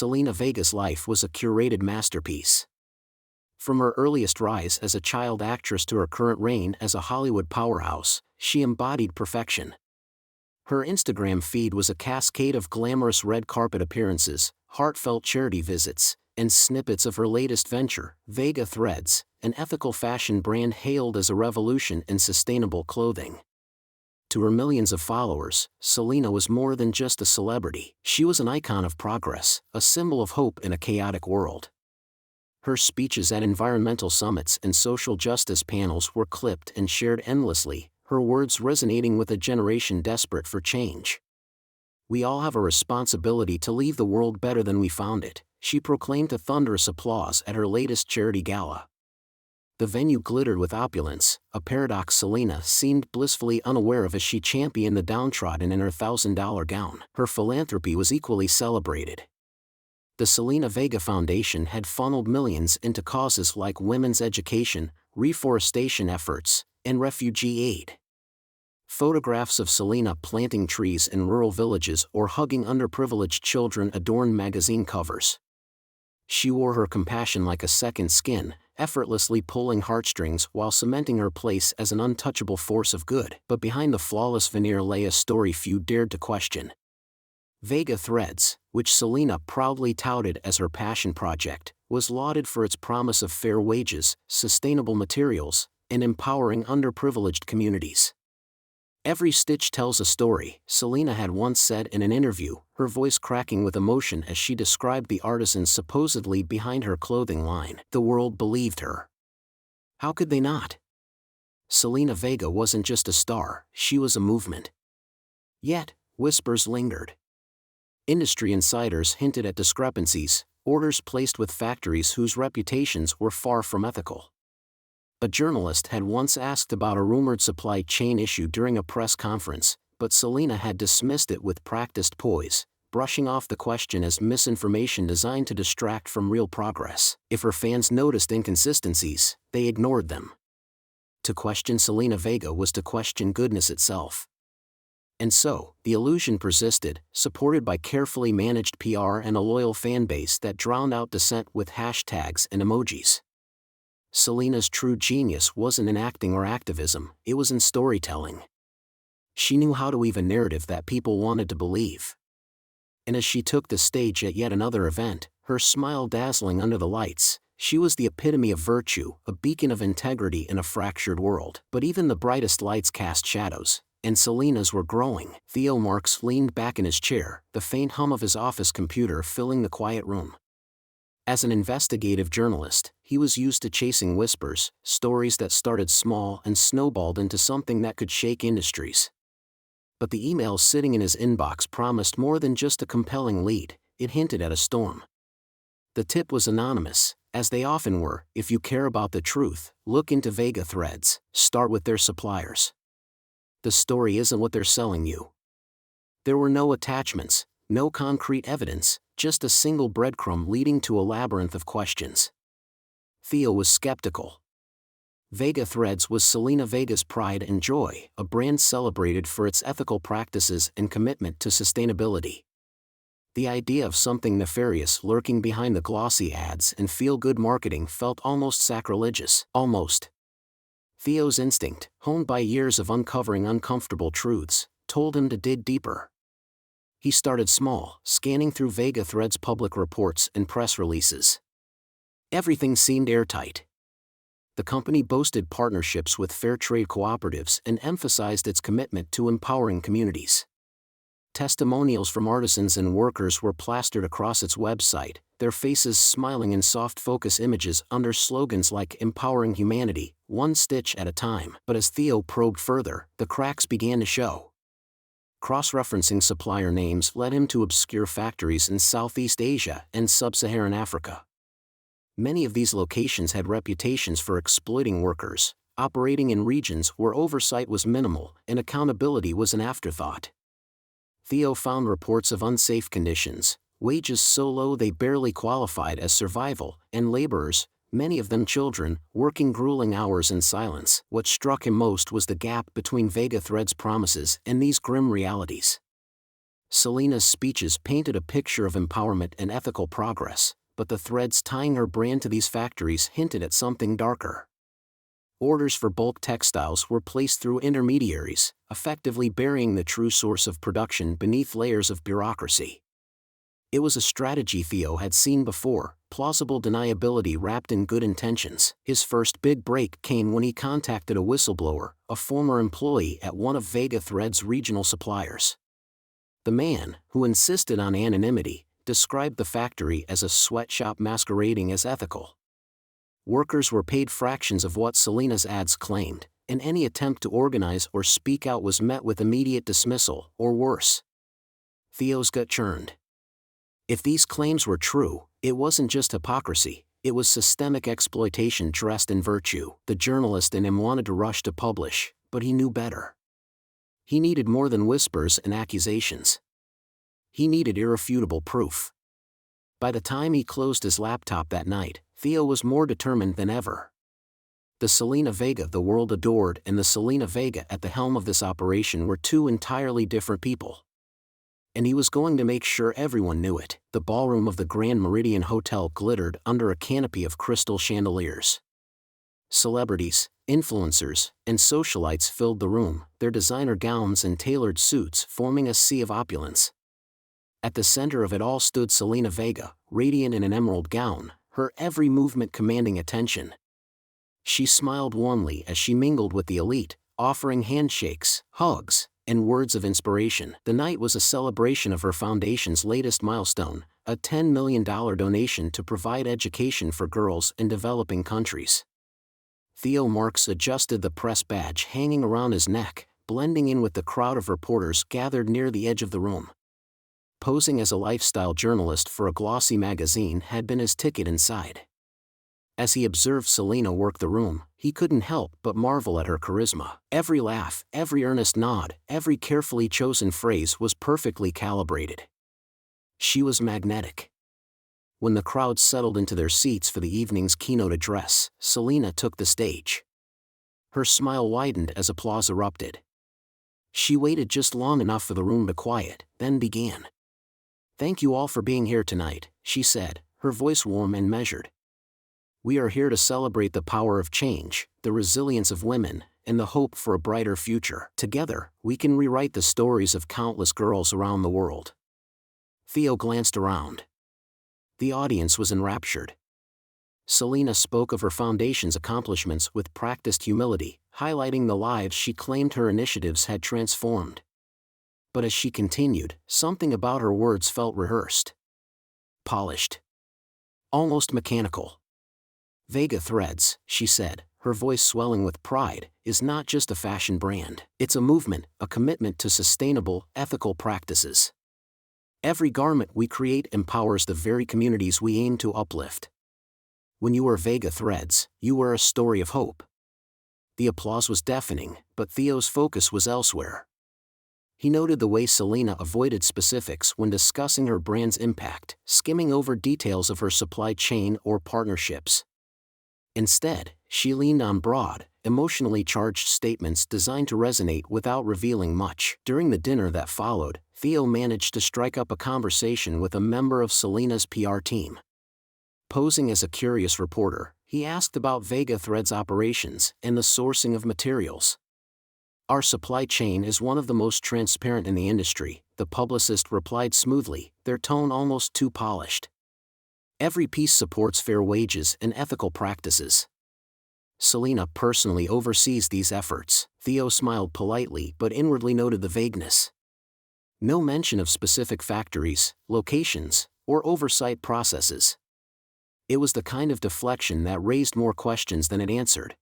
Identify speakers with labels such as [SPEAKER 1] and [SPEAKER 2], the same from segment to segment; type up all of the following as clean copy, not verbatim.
[SPEAKER 1] Selena Vega's life was a curated masterpiece. From her earliest rise as a child actress to her current reign as a Hollywood powerhouse, she embodied perfection. Her Instagram feed was a cascade of glamorous red carpet appearances, heartfelt charity visits, and snippets of her latest venture, Vega Threads, an ethical fashion brand hailed as a revolution in sustainable clothing. To her millions of followers, Selena was more than just a celebrity. She was an icon of progress, a symbol of hope in a chaotic world. Her speeches at environmental summits and social justice panels were clipped and shared endlessly, her words resonating with a generation desperate for change. "We all have a responsibility to leave the world better than we found it," she proclaimed to thunderous applause at her latest charity gala. The venue glittered with opulence, a paradox Selena seemed blissfully unaware of as she championed the downtrodden in her $1,000 gown. Her philanthropy was equally celebrated. The Selena Vega Foundation had funneled millions into causes like women's education, reforestation efforts, and refugee aid. Photographs of Selena planting trees in rural villages or hugging underprivileged children adorned magazine covers. She wore her compassion like a second skin, effortlessly pulling heartstrings while cementing her place as an untouchable force of good. But behind the flawless veneer lay a story few dared to question. Vega Threads, which Selena proudly touted as her passion project, was lauded for its promise of fair wages, sustainable materials, and empowering underprivileged communities. "Every stitch tells a story," Selena had once said in an interview, her voice cracking with emotion as she described the artisans supposedly behind her clothing line. The world believed her. How could they not? Selena Vega wasn't just a star, she was a movement. Yet, whispers lingered. Industry insiders hinted at discrepancies, orders placed with factories whose reputations were far from ethical. A journalist had once asked about a rumored supply chain issue during a press conference, but Selena had dismissed it with practiced poise, brushing off the question as misinformation designed to distract from real progress. If her fans noticed inconsistencies, they ignored them. To question Selena Vega was to question goodness itself. And so, the illusion persisted, supported by carefully managed PR and a loyal fan base that drowned out dissent with hashtags and emojis. Selena's true genius wasn't in acting or activism, it was in storytelling. She knew how to weave a narrative that people wanted to believe. And as she took the stage at yet another event, her smile dazzling under the lights, she was the epitome of virtue, a beacon of integrity in a fractured world. But even the brightest lights cast shadows, and Selena's were growing. Theo Marks leaned back in his chair, the faint hum of his office computer filling the quiet room. As an investigative journalist, he was used to chasing whispers, stories that started small and snowballed into something that could shake industries. But the email sitting in his inbox promised more than just a compelling lead, it hinted at a storm. The tip was anonymous, as they often were. If you care about the truth, look into Vega Threads, start with their suppliers. The story isn't what they're selling you. There were no attachments, no concrete evidence, just a single breadcrumb leading to a labyrinth of questions. Theo was skeptical. Vega Threads was Selena Vega's pride and joy, a brand celebrated for its ethical practices and commitment to sustainability. The idea of something nefarious lurking behind the glossy ads and feel-good marketing felt almost sacrilegious. Almost. Theo's instinct, honed by years of uncovering uncomfortable truths, told him to dig deeper. He started small, scanning through Vega Threads' public reports and press releases. Everything seemed airtight. The company boasted partnerships with fair trade cooperatives and emphasized its commitment to empowering communities. Testimonials from artisans and workers were plastered across its website, their faces smiling in soft focus images under slogans like "Empowering Humanity, One Stitch at a Time." But as Theo probed further, the cracks began to show. Cross-referencing supplier names led him to obscure factories in Southeast Asia and Sub-Saharan Africa. Many of these locations had reputations for exploiting workers, operating in regions where oversight was minimal and accountability was an afterthought. Theo found reports of unsafe conditions, wages so low they barely qualified as survival, and laborers, many of them children, working grueling hours in silence. What struck him most was the gap between Vega Threads' promises and these grim realities. Selena's speeches painted a picture of empowerment and ethical progress, but the threads tying her brand to these factories hinted at something darker. Orders for bulk textiles were placed through intermediaries, effectively burying the true source of production beneath layers of bureaucracy. It was a strategy Theo had seen before, plausible deniability wrapped in good intentions. His first big break came when he contacted a whistleblower, a former employee at one of Vega Thread's regional suppliers. The man, who insisted on anonymity, described the factory as a sweatshop masquerading as ethical. Workers were paid fractions of what Selena's ads claimed, and any attempt to organize or speak out was met with immediate dismissal, or worse. Theo's gut churned. If these claims were true, it wasn't just hypocrisy, it was systemic exploitation dressed in virtue. The journalist in him wanted to rush to publish, but he knew better. He needed more than whispers and accusations. He needed irrefutable proof. By the time he closed his laptop that night, Theo was more determined than ever. The Selena Vega the world adored and the Selena Vega at the helm of this operation were two entirely different people. And he was going to make sure everyone knew it. The ballroom of the Grand Meridian Hotel glittered under a canopy of crystal chandeliers. Celebrities, influencers, and socialites filled the room, their designer gowns and tailored suits forming a sea of opulence. At the center of it all stood Selena Vega, radiant in an emerald gown, her every movement commanding attention. She smiled warmly as she mingled with the elite, offering handshakes, hugs, and words of inspiration. The night was a celebration of her foundation's latest milestone, a $10 million donation to provide education for girls in developing countries. Theo Marks adjusted the press badge hanging around his neck, blending in with the crowd of reporters gathered near the edge of the room. Posing as a lifestyle journalist for a glossy magazine had been his ticket inside. As he observed Selena work the room, he couldn't help but marvel at her charisma. Every laugh, every earnest nod, every carefully chosen phrase was perfectly calibrated. She was magnetic. When the crowd settled into their seats for the evening's keynote address, Selena took the stage. Her smile widened as applause erupted. She waited just long enough for the room to quiet, then began. "Thank you all for being here tonight," she said, her voice warm and measured. "We are here to celebrate the power of change, the resilience of women, and the hope for a brighter future. Together, we can rewrite the stories of countless girls around the world." Theo glanced around. The audience was enraptured. Selena spoke of her foundation's accomplishments with practiced humility, highlighting the lives she claimed her initiatives had transformed. But as she continued, something about her words felt rehearsed. Polished. Almost mechanical. "Vega Threads," she said, her voice swelling with pride, "is not just a fashion brand. It's a movement, a commitment to sustainable, ethical practices. Every garment we create empowers the very communities we aim to uplift. When you wear Vega Threads, you wear a story of hope." The applause was deafening, but Theo's focus was elsewhere. He noted the way Selena avoided specifics when discussing her brand's impact, skimming over details of her supply chain or partnerships. Instead, she leaned on broad, emotionally charged statements designed to resonate without revealing much. During the dinner that followed, Theo managed to strike up a conversation with a member of Selena's PR team. Posing as a curious reporter, he asked about Vega Thread's operations and the sourcing of materials. "Our supply chain is one of the most transparent in the industry," the publicist replied smoothly, their tone almost too polished. "Every piece supports fair wages and ethical practices. Selena personally oversees these efforts." Theo smiled politely but inwardly noted the vagueness. No mention of specific factories, locations, or oversight processes. It was the kind of deflection that raised more questions than it answered.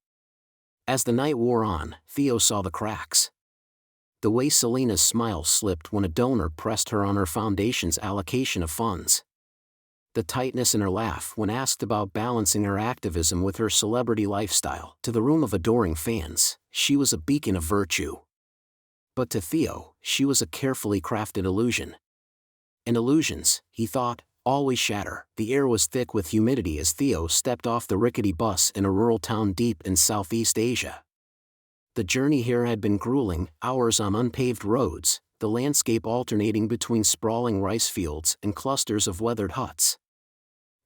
[SPEAKER 1] As the night wore on, Theo saw the cracks. The way Selena's smile slipped when a donor pressed her on her foundation's allocation of funds. The tightness in her laugh when asked about balancing her activism with her celebrity lifestyle. To the room of adoring fans, she was a beacon of virtue. But to Theo, she was a carefully crafted illusion. And illusions, he thought, always shatter. The air was thick with humidity as Theo stepped off the rickety bus in a rural town deep in Southeast Asia. The journey here had been grueling, hours on unpaved roads, the landscape alternating between sprawling rice fields and clusters of weathered huts.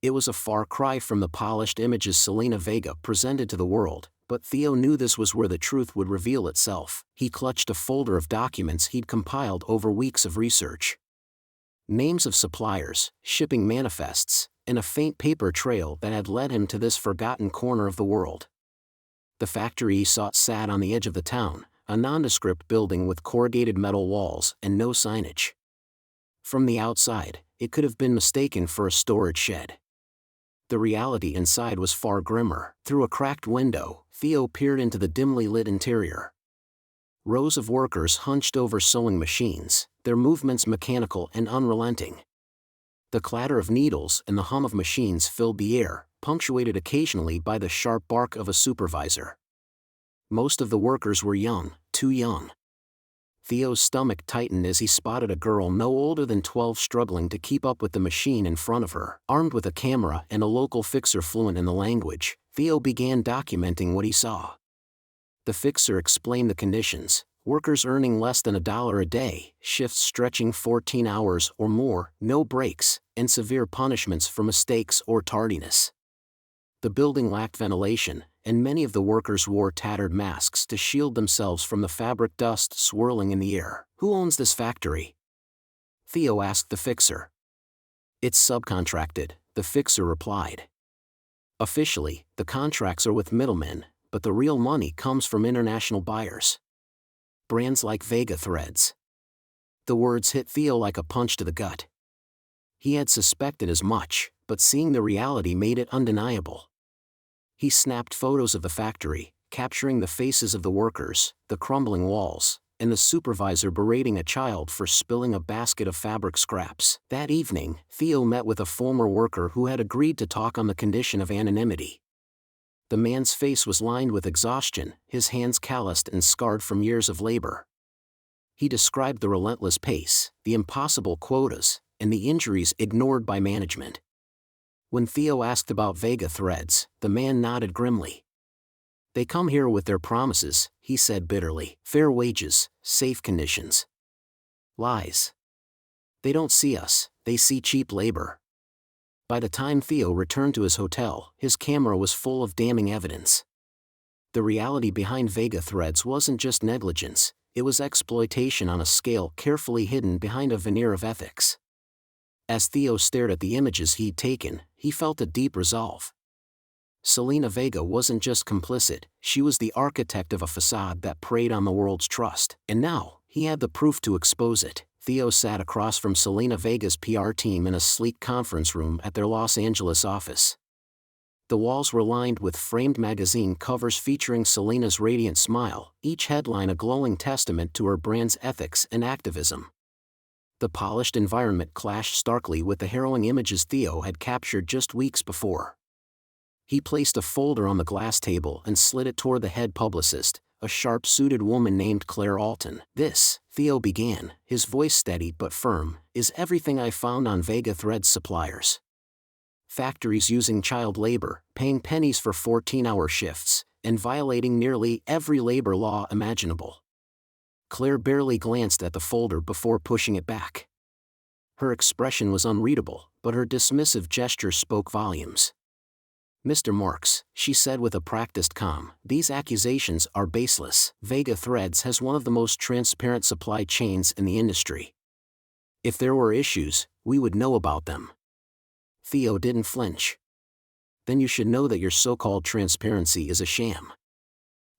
[SPEAKER 1] It was a far cry from the polished images Selena Vega presented to the world, but Theo knew this was where the truth would reveal itself. He clutched a folder of documents he'd compiled over weeks of research. Names of suppliers, shipping manifests, and a faint paper trail that had led him to this forgotten corner of the world. The factory he sought sat on the edge of the town, a nondescript building with corrugated metal walls and no signage. From the outside, it could have been mistaken for a storage shed. The reality inside was far grimmer. Through a cracked window, Theo peered into the dimly lit interior. Rows of workers hunched over sewing machines, their movements mechanical and unrelenting. The clatter of needles and the hum of machines filled the air, punctuated occasionally by the sharp bark of a supervisor. Most of the workers were young, too young. Theo's stomach tightened as he spotted a girl no older than 12 struggling to keep up with the machine in front of her. Armed with a camera and a local fixer fluent in the language, Theo began documenting what he saw. The fixer explained the conditions: workers earning less than $1 a day, shifts stretching 14 hours or more, no breaks, and severe punishments for mistakes or tardiness. The building lacked ventilation, and many of the workers wore tattered masks to shield themselves from the fabric dust swirling in the air. "Who owns this factory?" Theo asked the fixer. "It's subcontracted," the fixer replied. "Officially, the contracts are with middlemen, but the real money comes from international buyers. Brands like Vega Threads." The words hit Theo like a punch to the gut. He had suspected as much, but seeing the reality made it undeniable. He snapped photos of the factory, capturing the faces of the workers, the crumbling walls, and the supervisor berating a child for spilling a basket of fabric scraps. That evening, Theo met with a former worker who had agreed to talk on the condition of anonymity. The man's face was lined with exhaustion, his hands calloused and scarred from years of labor. He described the relentless pace, the impossible quotas, and the injuries ignored by management. When Theo asked about Vega Threads, the man nodded grimly. "They come here with their promises," he said bitterly. "Fair wages, safe conditions. Lies. They don't see us, they see cheap labor." By the time Theo returned to his hotel, his camera was full of damning evidence. The reality behind Vega Threads wasn't just negligence, it was exploitation on a scale carefully hidden behind a veneer of ethics. As Theo stared at the images he'd taken, he felt a deep resolve. Selena Vega wasn't just complicit, she was the architect of a facade that preyed on the world's trust, and now, he had the proof to expose it. Theo sat across from Selena Vega's PR team in a sleek conference room at their Los Angeles office. The walls were lined with framed magazine covers featuring Selena's radiant smile, each headline a glowing testament to her brand's ethics and activism. The polished environment clashed starkly with the harrowing images Theo had captured just weeks before. He placed a folder on the glass table and slid it toward the head publicist, a sharp-suited woman named Claire Alton. "This," Theo began, his voice steady but firm, "is everything I found on Vega Threads suppliers. Factories using child labor, paying pennies for 14-hour shifts, and violating nearly every labor law imaginable." Claire barely glanced at the folder before pushing it back. Her expression was unreadable, but her dismissive gesture spoke volumes. "Mr. Marks," she said with a practiced calm, "these accusations are baseless. Vega Threads has one of the most transparent supply chains in the industry. If there were issues, we would know about them." Theo didn't flinch. "Then you should know that your so-called transparency is a sham.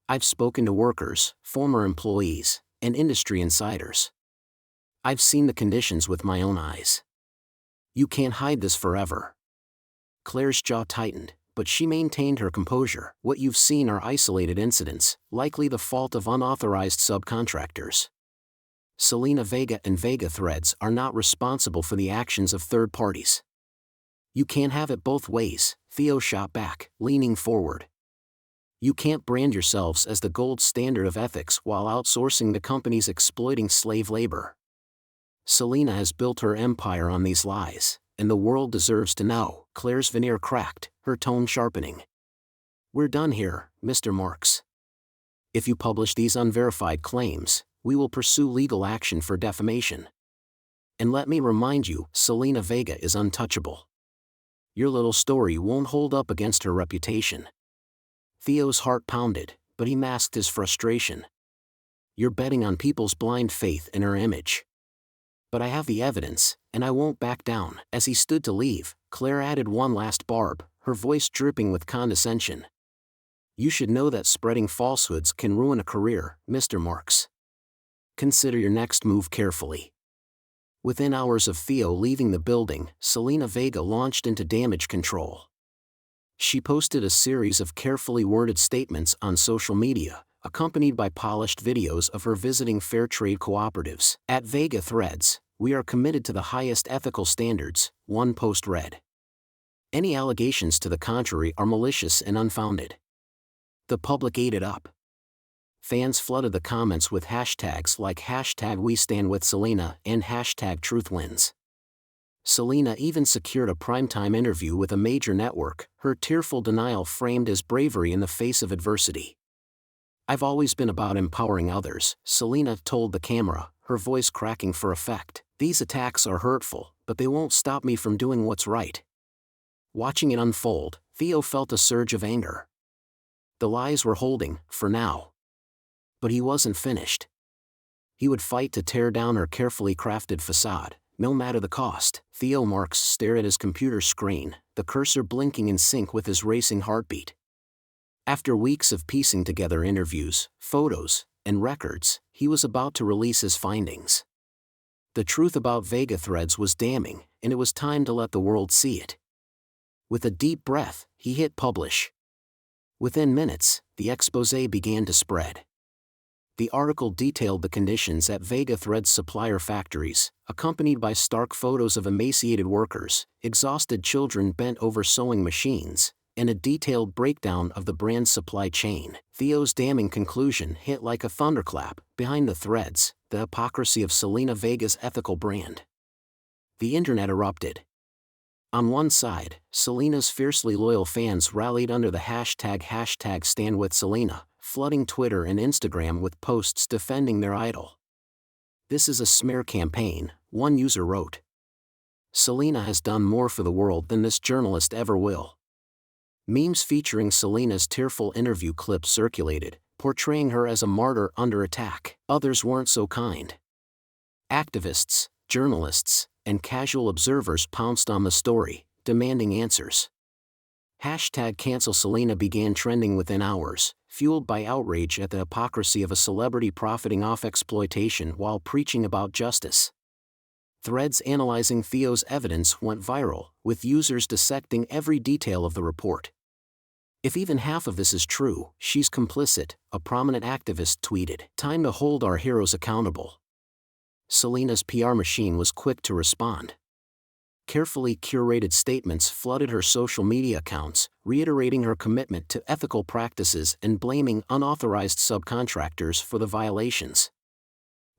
[SPEAKER 1] I've spoken to workers, former employees, and industry insiders. I've seen the conditions with my own eyes. You can't hide this forever." Claire's jaw tightened, but she maintained her composure. "What you've seen are isolated incidents, likely the fault of unauthorized subcontractors. Selena Vega and Vega Threads are not responsible for the actions of third parties." "You can't have it both ways," Theo shot back, leaning forward. "You can't brand yourselves as the gold standard of ethics while outsourcing the companies exploiting slave labor. Selena has built her empire on these lies, and the world deserves to know." Claire's veneer cracked, her tone sharpening. "We're done here, Mr. Marks. If you publish these unverified claims, we will pursue legal action for defamation. And let me remind you, Selena Vega is untouchable. Your little story won't hold up against her reputation." Theo's heart pounded, but he masked his frustration. "You're betting on people's blind faith in her image. But I have the evidence, and I won't back down." As he stood to leave, Claire added one last barb, her voice dripping with condescension. "You should know that spreading falsehoods can ruin a career, Mr. Marks. Consider your next move carefully." Within hours of Theo leaving the building, Selena Vega launched into damage control. She posted a series of carefully worded statements on social media, accompanied by polished videos of her visiting fair trade cooperatives. "At Vega Threads, we are committed to the highest ethical standards," one post read. "Any allegations to the contrary are malicious and unfounded." The public ate it up. Fans flooded the comments with hashtags like #WeStandWithSelena and #TruthWins. Selena even secured a primetime interview with a major network, her tearful denial framed as bravery in the face of adversity. "I've always been about empowering others," Selena told the camera, her voice cracking for effect. "These attacks are hurtful, but they won't stop me from doing what's right." Watching it unfold, Theo felt a surge of anger. The lies were holding, for now. But he wasn't finished. He would fight to tear down her carefully crafted facade, no matter the cost. Theo Marks stared at his computer screen, the cursor blinking in sync with his racing heartbeat. After weeks of piecing together interviews, photos, and records, he was about to release his findings. The truth about Vega Threads was damning, and it was time to let the world see it. With a deep breath, he hit publish. Within minutes, the exposé began to spread. The article detailed the conditions at Vega Threads supplier factories, accompanied by stark photos of emaciated workers, exhausted children bent over sewing machines, and a detailed breakdown of the brand's supply chain. Theo's damning conclusion hit like a thunderclap. Behind the threads, the hypocrisy of Selena Vega's ethical brand. The internet erupted. On one side, Selena's fiercely loyal fans rallied under the #StandWithSelena, flooding Twitter and Instagram with posts defending their idol. "This is a smear campaign," one user wrote. "Selena has done more for the world than this journalist ever will." Memes featuring Selena's tearful interview clips circulated, portraying her as a martyr under attack. Others weren't so kind. Activists, journalists, and casual observers pounced on the story, demanding answers. #CancelSelena began trending within hours, fueled by outrage at the hypocrisy of a celebrity profiting off exploitation while preaching about justice. Threads analyzing Theo's evidence went viral, with users dissecting every detail of the report. "If even half of this is true, she's complicit," a prominent activist tweeted. "Time to hold our heroes accountable." Selena's PR machine was quick to respond. Carefully curated statements flooded her social media accounts, reiterating her commitment to ethical practices and blaming unauthorized subcontractors for the violations.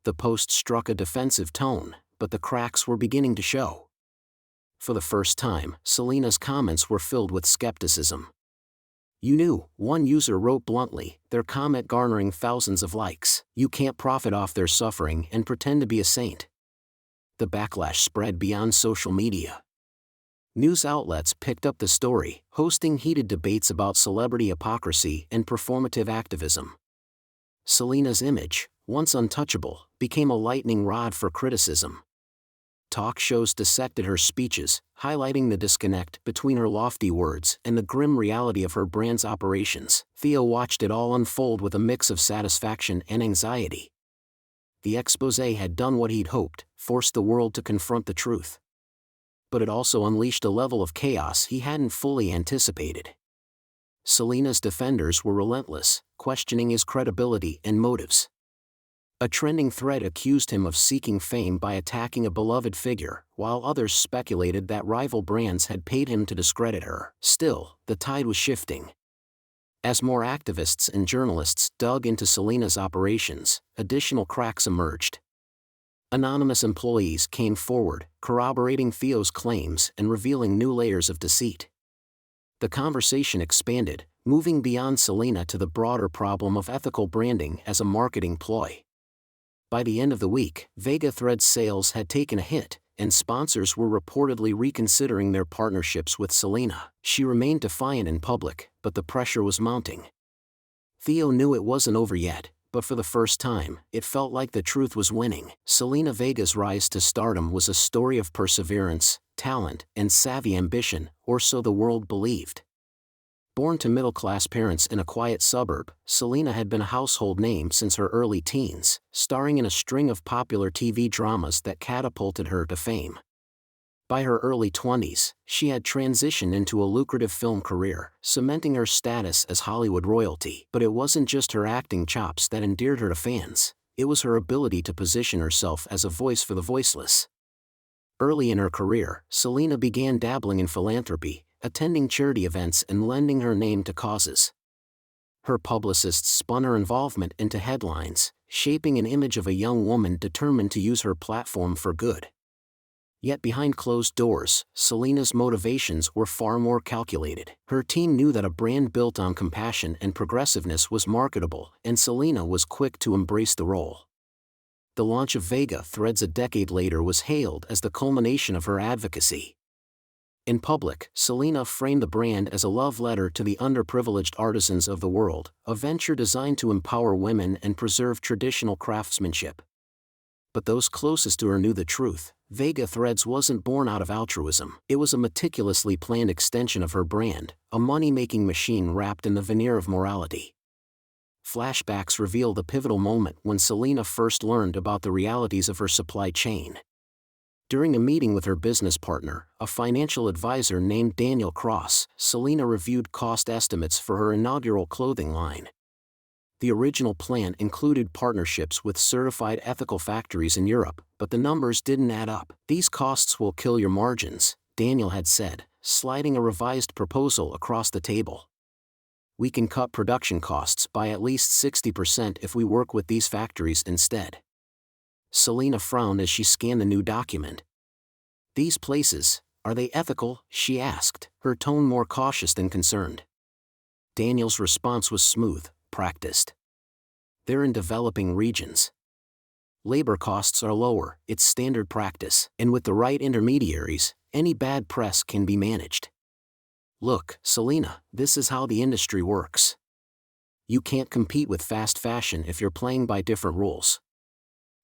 [SPEAKER 1] The post struck a defensive tone, but the cracks were beginning to show. For the first time, Selena's comments were filled with skepticism. "You knew," one user wrote bluntly, their comment garnering thousands of likes. "You can't profit off their suffering and pretend to be a saint." The backlash spread beyond social media. News outlets picked up the story, hosting heated debates about celebrity hypocrisy and performative activism. Selena's image, once untouchable, became a lightning rod for criticism. Talk shows dissected her speeches, highlighting the disconnect between her lofty words and the grim reality of her brand's operations. Theo watched it all unfold with a mix of satisfaction and anxiety. The exposé had done what he'd hoped, forced the world to confront the truth. But it also unleashed a level of chaos he hadn't fully anticipated. Selena's defenders were relentless, questioning his credibility and motives. A trending thread accused him of seeking fame by attacking a beloved figure, while others speculated that rival brands had paid him to discredit her. Still, the tide was shifting. As more activists and journalists dug into Selena's operations, additional cracks emerged. Anonymous employees came forward, corroborating Theo's claims and revealing new layers of deceit. The conversation expanded, moving beyond Selena to the broader problem of ethical branding as a marketing ploy. By the end of the week, Vega Threads sales had taken a hit, and sponsors were reportedly reconsidering their partnerships with Selena. She remained defiant in public, but the pressure was mounting. Theo knew it wasn't over yet, but for the first time, it felt like the truth was winning. Selena Vega's rise to stardom was a story of perseverance, talent, and savvy ambition, or so the world believed. Born to middle-class parents in a quiet suburb, Selena had been a household name since her early teens, starring in a string of popular TV dramas that catapulted her to fame. By her early 20s, she had transitioned into a lucrative film career, cementing her status as Hollywood royalty. But it wasn't just her acting chops that endeared her to fans, it was her ability to position herself as a voice for the voiceless. Early in her career, Selena began dabbling in philanthropy, attending charity events and lending her name to causes. Her publicists spun her involvement into headlines, shaping an image of a young woman determined to use her platform for good. Yet behind closed doors, Selena's motivations were far more calculated. Her team knew that a brand built on compassion and progressiveness was marketable, and Selena was quick to embrace the role. The launch of Vega Threads a decade later was hailed as the culmination of her advocacy. In public, Selena framed the brand as a love letter to the underprivileged artisans of the world, a venture designed to empower women and preserve traditional craftsmanship. But those closest to her knew the truth. Vega Threads wasn't born out of altruism. It was a meticulously planned extension of her brand, a money-making machine wrapped in the veneer of morality. Flashbacks reveal the pivotal moment when Selena first learned about the realities of her supply chain. During a meeting with her business partner, a financial advisor named Daniel Cross, Selena reviewed cost estimates for her inaugural clothing line. The original plan included partnerships with certified ethical factories in Europe, but the numbers didn't add up. "These costs will kill your margins," Daniel had said, sliding a revised proposal across the table. "We can cut production costs by at least 60% if we work with these factories instead." Selena frowned as she scanned the new document. "These places, are they ethical?" she asked, her tone more cautious than concerned. Daniel's response was smooth, practiced. "They're in developing regions. Labor costs are lower, it's standard practice, and with the right intermediaries, any bad press can be managed. Look, Selena, this is how the industry works. You can't compete with fast fashion if you're playing by different rules."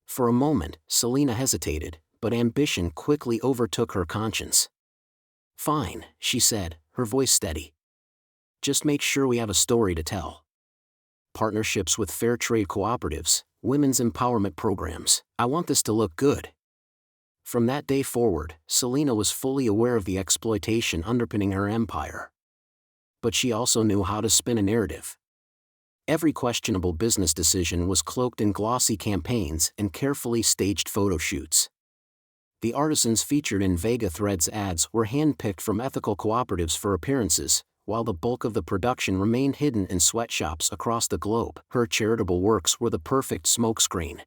[SPEAKER 1] For a moment, Selena hesitated, but ambition quickly overtook her conscience. "Fine," she said, her voice steady. "Just make sure we have a story to tell. Partnerships with fair trade cooperatives, women's empowerment programs. I want this to look good." From that day forward, Selena was fully aware of the exploitation underpinning her empire. But she also knew how to spin a narrative. Every questionable business decision was cloaked in glossy campaigns and carefully staged photo shoots. The artisans featured in Vega Threads ads were handpicked from ethical cooperatives for appearances, while the bulk of the production remained hidden in sweatshops across the globe. Her charitable works were the perfect smokescreen.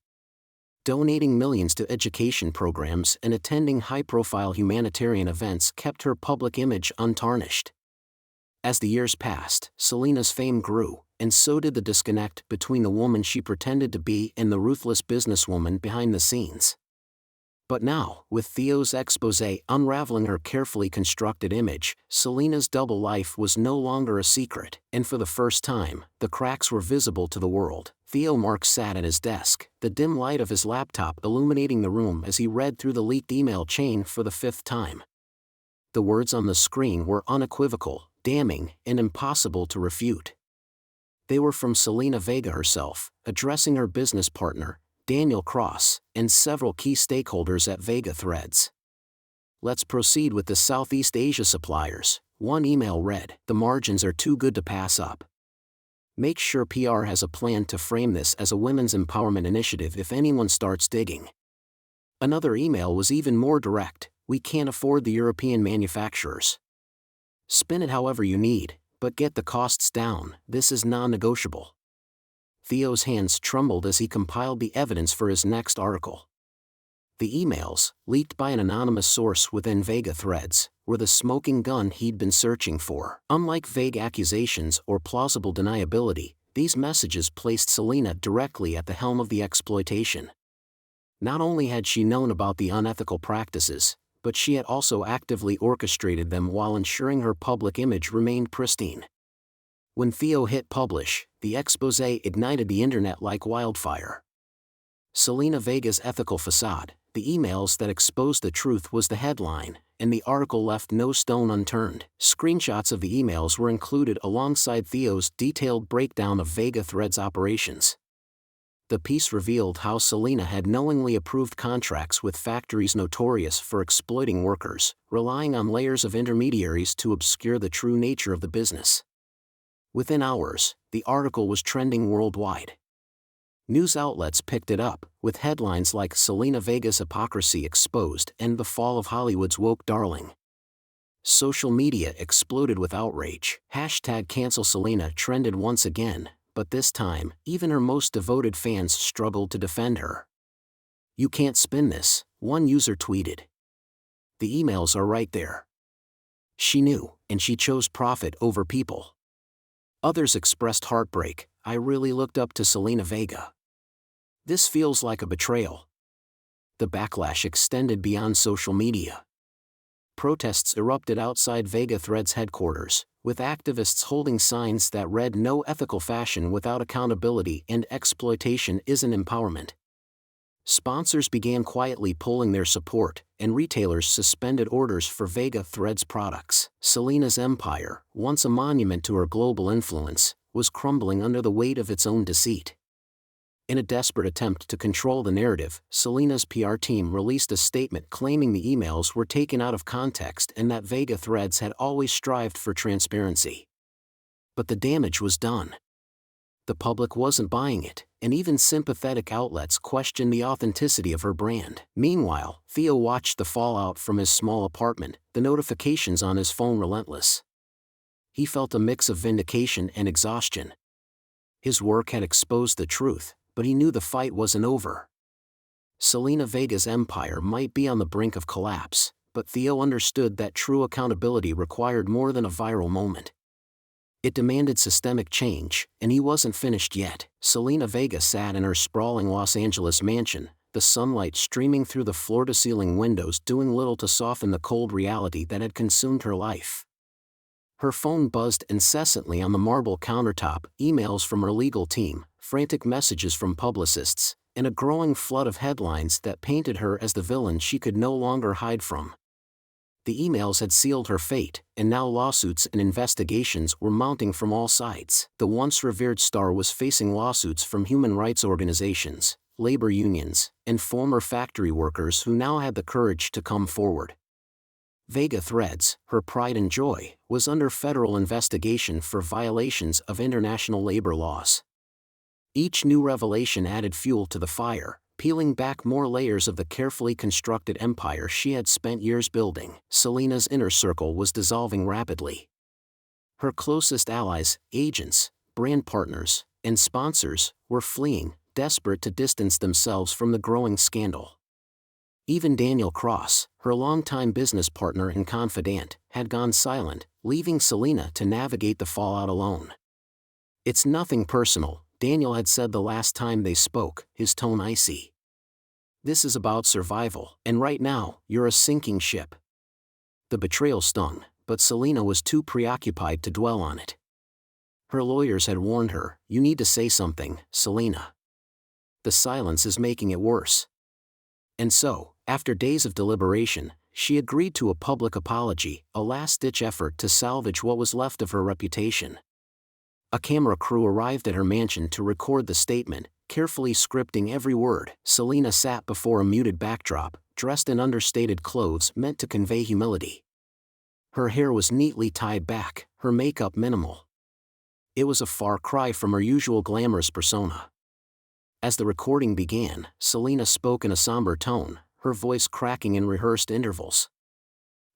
[SPEAKER 1] Donating millions to education programs and attending high-profile humanitarian events kept her public image untarnished. As the years passed, Selena's fame grew, and so did the disconnect between the woman she pretended to be and the ruthless businesswoman behind the scenes. But now, with Theo's exposé unraveling her carefully constructed image, Selena's double life was no longer a secret, and for the first time, the cracks were visible to the world. Theo Marks sat at his desk, the dim light of his laptop illuminating the room as he read through the leaked email chain for the 5th time. The words on the screen were unequivocal, damning, and impossible to refute. They were from Selena Vega herself, addressing her business partner, Daniel Cross, and several key stakeholders at Vega Threads. "Let's proceed with the Southeast Asia suppliers," one email read. "The margins are too good to pass up. Make sure PR has a plan to frame this as a women's empowerment initiative if anyone starts digging." Another email was even more direct. "We can't afford the European manufacturers. Spin it however you need, but get the costs down, this is non-negotiable." Theo's hands trembled as he compiled the evidence for his next article. The emails, leaked by an anonymous source within Vega Threads, were the smoking gun he'd been searching for. Unlike vague accusations or plausible deniability, these messages placed Selena directly at the helm of the exploitation. Not only had she known about the unethical practices, but she had also actively orchestrated them while ensuring her public image remained pristine. When Theo hit publish, the expose ignited the internet like wildfire. Selena Vega's ethical facade, the emails that exposed the truth was the headline, and the article left no stone unturned. Screenshots of the emails were included alongside Theo's detailed breakdown of Vega Threads' operations. The piece revealed how Selena had knowingly approved contracts with factories notorious for exploiting workers, relying on layers of intermediaries to obscure the true nature of the business. Within hours, the article was trending worldwide. News outlets picked it up, with headlines like Selena Vega's Hypocrisy Exposed and The Fall of Hollywood's Woke Darling. Social media exploded with outrage. #CancelSelena trended once again, but this time, even her most devoted fans struggled to defend her. "You can't spin this," one user tweeted. "The emails are right there." She knew, and she chose profit over people. Others expressed heartbreak. "I really looked up to Selena Vega. This feels like a betrayal." The backlash extended beyond social media. Protests erupted outside Vega Threads headquarters, with activists holding signs that read "No ethical fashion without accountability" and "Exploitation isn't empowerment." Sponsors began quietly pulling their support, and retailers suspended orders for Vega Threads products. Selena's empire, once a monument to her global influence, was crumbling under the weight of its own deceit. In a desperate attempt to control the narrative, Selena's PR team released a statement claiming the emails were taken out of context and that Vega Threads had always strived for transparency. But the damage was done. The public wasn't buying it, and even sympathetic outlets questioned the authenticity of her brand. Meanwhile, Theo watched the fallout from his small apartment, the notifications on his phone relentless. He felt a mix of vindication and exhaustion. His work had exposed the truth, but he knew the fight wasn't over. Selena Vega's empire might be on the brink of collapse, but Theo understood that true accountability required more than a viral moment. It demanded systemic change, and he wasn't finished yet. Selena Vega sat in her sprawling Los Angeles mansion, the sunlight streaming through the floor-to-ceiling windows doing little to soften the cold reality that had consumed her life. Her phone buzzed incessantly on the marble countertop, emails from her legal team, frantic messages from publicists, and a growing flood of headlines that painted her as the villain she could no longer hide from. The emails had sealed her fate, and now lawsuits and investigations were mounting from all sides. The once revered star was facing lawsuits from human rights organizations, labor unions, and former factory workers who now had the courage to come forward. Vega Threads, her pride and joy, was under federal investigation for violations of international labor laws. Each new revelation added fuel to the fire, peeling back more layers of the carefully constructed empire she had spent years building. Selena's inner circle was dissolving rapidly. Her closest allies, agents, brand partners, and sponsors, were fleeing, desperate to distance themselves from the growing scandal. Even Daniel Cross, her longtime business partner and confidant, had gone silent, leaving Selena to navigate the fallout alone. "It's nothing personal," Daniel had said the last time they spoke, his tone icy. "This is about survival, and right now, you're a sinking ship." The betrayal stung, but Selena was too preoccupied to dwell on it. Her lawyers had warned her, "You need to say something, Selena. The silence is making it worse." And so, after days of deliberation, she agreed to a public apology, a last-ditch effort to salvage what was left of her reputation. A camera crew arrived at her mansion to record the statement, carefully scripting every word. Selena sat before a muted backdrop, dressed in understated clothes meant to convey humility. Her hair was neatly tied back, her makeup minimal. It was a far cry from her usual glamorous persona. As the recording began, Selena spoke in a somber tone, her voice cracking in rehearsed intervals.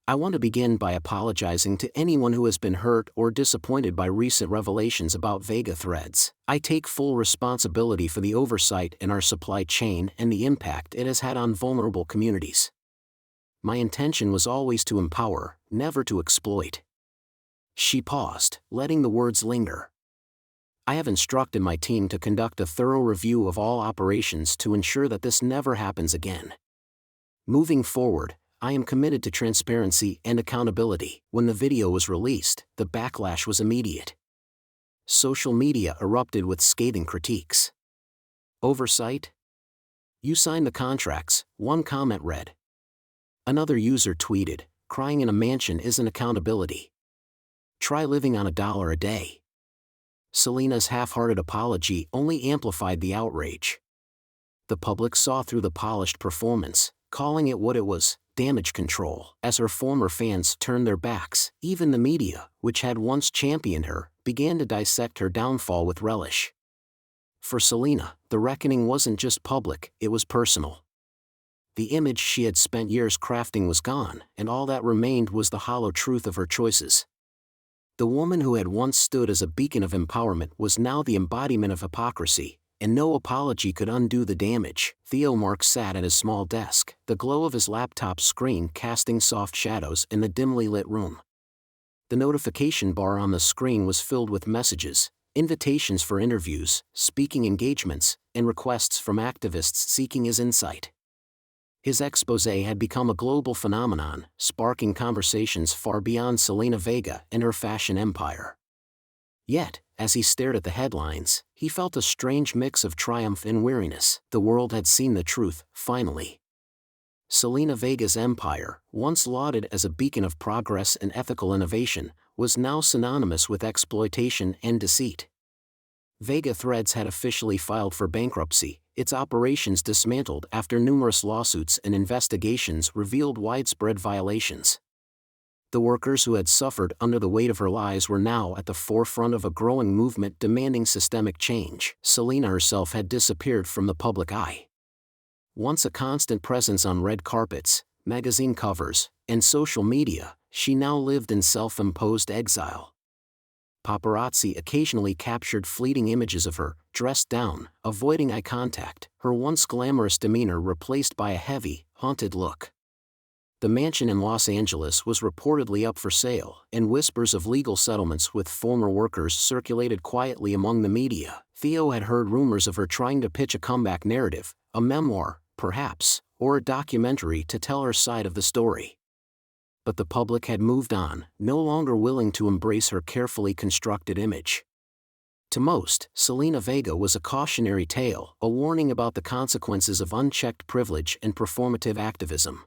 [SPEAKER 1] "I want to begin by apologizing to anyone who has been hurt or disappointed by recent revelations about Vega Threads. I take full responsibility for the oversight in our supply chain and the impact it has had on vulnerable communities. My intention was always to empower, never to exploit." She paused, letting the words linger. I have instructed my team to conduct a thorough review of all operations to ensure that this never happens again. Moving forward, I am committed to transparency and accountability. When the video was released, the backlash was immediate. Social media erupted with scathing critiques. Oversight? You signed the contracts, one comment read. Another user tweeted, crying in a mansion isn't accountability. Try living on $1 a day. Selena's half-hearted apology only amplified the outrage. The public saw through the polished performance, calling it what it was, damage control. As her former fans turned their backs, even the media, which had once championed her, began to dissect her downfall with relish. For Selena, the reckoning wasn't just public, it was personal. The image she had spent years crafting was gone, and all that remained was the hollow truth of her choices. The woman who had once stood as a beacon of empowerment was now the embodiment of hypocrisy, and no apology could undo the damage. Theo Marks sat at his small desk, the glow of his laptop screen casting soft shadows in the dimly lit room. The notification bar on the screen was filled with messages, invitations for interviews, speaking engagements, and requests from activists seeking his insight. His exposé had become a global phenomenon, sparking conversations far beyond Selena Vega and her fashion empire. Yet, as he stared at the headlines, he felt a strange mix of triumph and weariness. The world had seen the truth, finally. Selena Vega's empire, once lauded as a beacon of progress and ethical innovation, was now synonymous with exploitation and deceit. Vega Threads had officially filed for bankruptcy, its operations dismantled after numerous lawsuits and investigations revealed widespread violations. The workers who had suffered under the weight of her lies were now at the forefront of a growing movement demanding systemic change. Selena herself had disappeared from the public eye. Once a constant presence on red carpets, magazine covers, and social media, she now lived in self-imposed exile. Paparazzi occasionally captured fleeting images of her, dressed down, avoiding eye contact, her once glamorous demeanor replaced by a heavy, haunted look. The mansion in Los Angeles was reportedly up for sale, and whispers of legal settlements with former workers circulated quietly among the media. Theo had heard rumors of her trying to pitch a comeback narrative, a memoir, perhaps, or a documentary to tell her side of the story. But the public had moved on, no longer willing to embrace her carefully constructed image. To most, Selena Vega was a cautionary tale, a warning about the consequences of unchecked privilege and performative activism.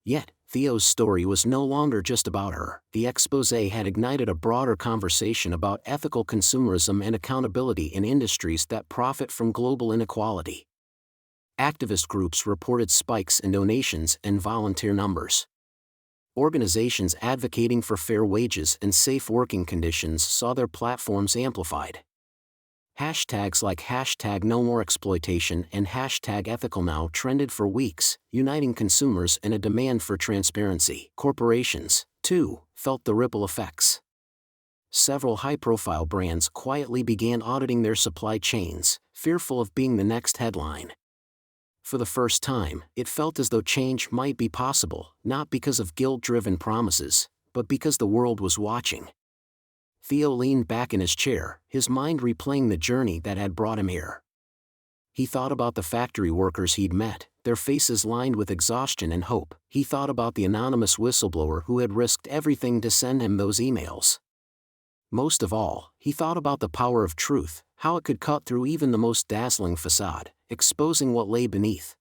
[SPEAKER 1] Yet, Theo's story was no longer just about her. The exposé had ignited a broader conversation about ethical consumerism and accountability in industries that profit from global inequality. Activist groups reported spikes in donations and volunteer numbers. Organizations advocating for fair wages and safe working conditions saw their platforms amplified. Hashtags like #NoMoreExploitation and #EthicalNow trended for weeks, uniting consumers in a demand for transparency. Corporations, too, felt the ripple effects. Several high-profile brands quietly began auditing their supply chains, fearful of being the next headline. For the first time, it felt as though change might be possible, not because of guilt-driven promises, but because the world was watching. Theo leaned back in his chair, his mind replaying the journey that had brought him here. He thought about the factory workers he'd met, their faces lined with exhaustion and hope. He thought about the anonymous whistleblower who had risked everything to send him those emails. Most of all, he thought about the power of truth, how it could cut through even the most dazzling facade, exposing what lay beneath.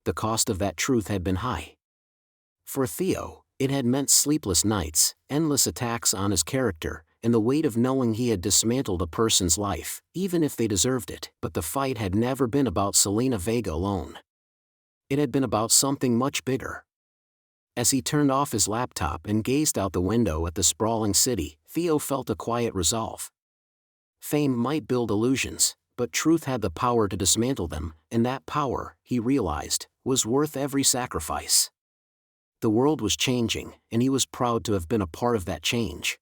[SPEAKER 1] The cost of that truth had been high. For Theo, it had meant sleepless nights, endless attacks on his character, and the weight of knowing he had dismantled a person's life, even if they deserved it. But the fight had never been about Selena Vega alone. It had been about something much bigger. As he turned off his laptop and gazed out the window at the sprawling city, Theo felt a quiet resolve. Fame might build illusions, but truth had the power to dismantle them, and that power, he realized, was worth every sacrifice. The world was changing, and he was proud to have been a part of that change.